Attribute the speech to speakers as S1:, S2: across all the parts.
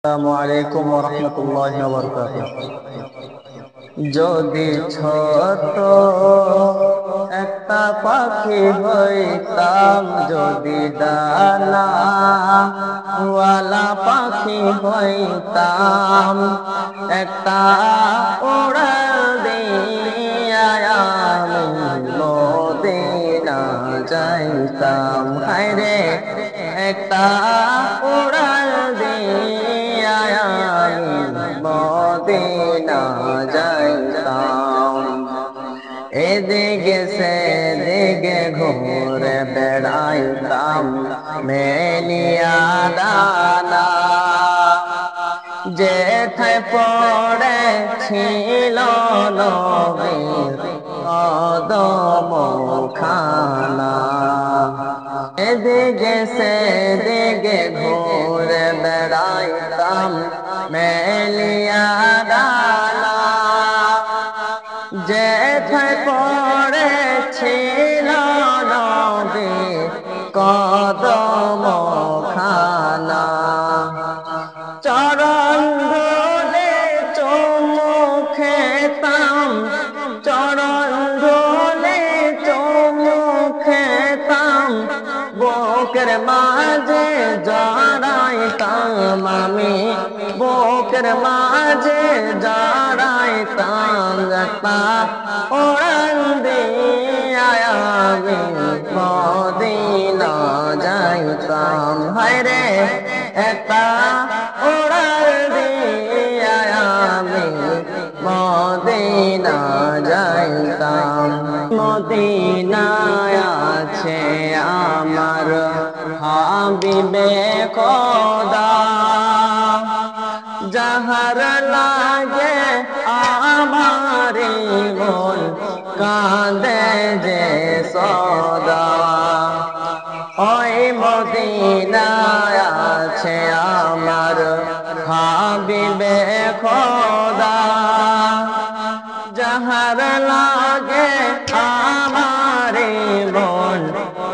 S1: আসসালামু আলাইকুম ওয়া রাহমাতুল্লাহি ওয়া বারাকাতুহু। যদি ছোট একটা পাখি হইতাম, যদি ডানা ওয়ালা পাখি হইতাম, একটা উড়াল দিয়া আমি মদিনা যাইতাম। হায়রে একটা উড়াল দিয়া আমি মদিনা যাইতাম। এদিকে সেদিকে ঘুরে বেড়াইতাম মেলিয়া দানা, যেথায় পড়েছিল নবীর কদম খানা। এদিকে সেদিকে ঘুরে বেড়াইতাম মেলিয়া ডানা, যেথায় পড়েছিল নবীর কদম খানা। চরণ ধুলে চুমু খেতাম, চরণ ধুলে চুমু খেতাম, বুকের মাঝে জড়াইতাম আমি, বুকের মাঝে জড়াইতাম। একটা উড়াল দিয়া আমি মদিনা যাইতাম। হায়রে একটা উড়াল দিয়া আমি মদিনা যাইতাম। মদিনায় আছে আমার হাবিবে খোদা, যাহার লাগে আমার মন কাঁদে যে সদা। ওই মদিনায় আছে আমার হাবিবে খোদা, যাহার লাগে আমার মন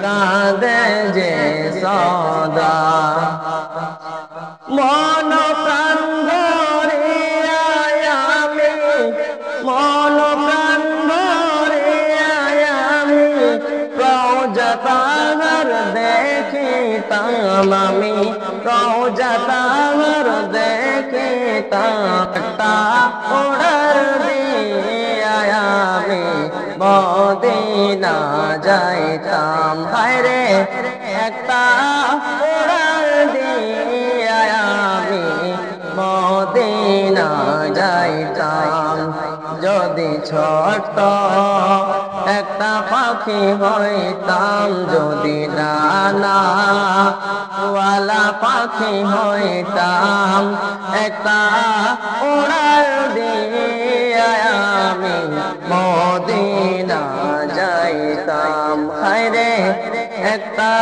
S1: কাঁদে যে সদা। মন প্রাণ ভরিয়া আমি, মন প্রাণ ভরিয়া আমি রওজা তাহার দেখিতাম আমি, রওজা তাহার দেখিতাম। একটা উড়াল দিয়া আমি মদিনা যাইতাম। হায়রে একটা উড়াল দিয়া আমি মদিনা যাইতাম। যদি ছোট্ট একটা পাখি হইতাম, যদি ডানা ওয়ালা পাখি হইতাম, একটা উড়াল দিয়া আমি মদিনা যাইতাম। হায়রে একটা